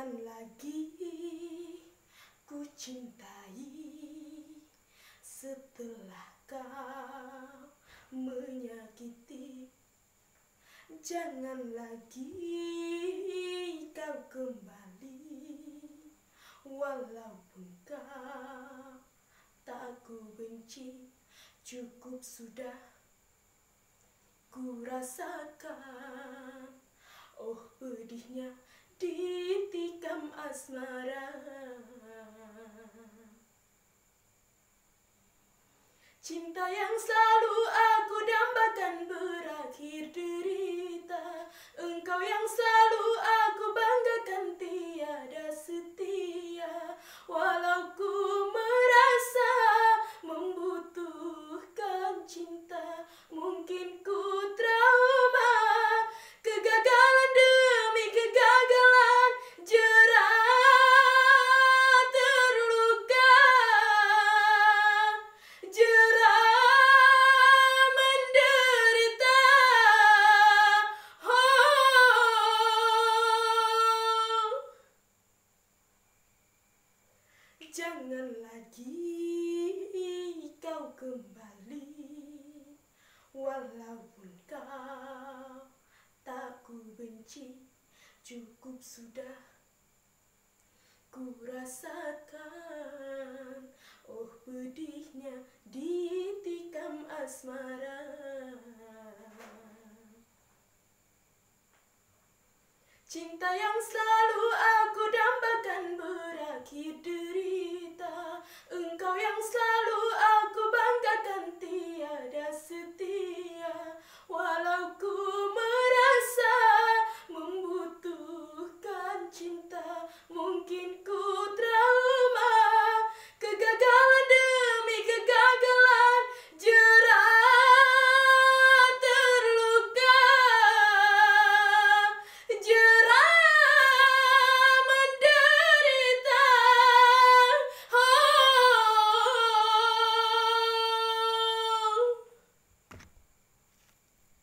Jangan lagi ku cintai setelah kau menyakiti. Jangan lagi kau kembali, walaupun kau tak ku benci. Cukup sudah ku rasakan, oh pedihnya ditikam asmara. Cinta yang selalu aku dambakan berakhir derita. Engkau yang selalu aku banggakan tiada setia. Walau ku merasa membutuhkan cinta, mungkin ku trauma, kegagalan demi kegagalan, jerah terluka, jerah menderita. Jangan lagi kau kembali, walaupun kau tak ku benci. Cukup sudah ku rasakan, oh pedihnya ditikam asmara. Cinta yang selalu aku dambakan berakhir derita. Engkau yang selalu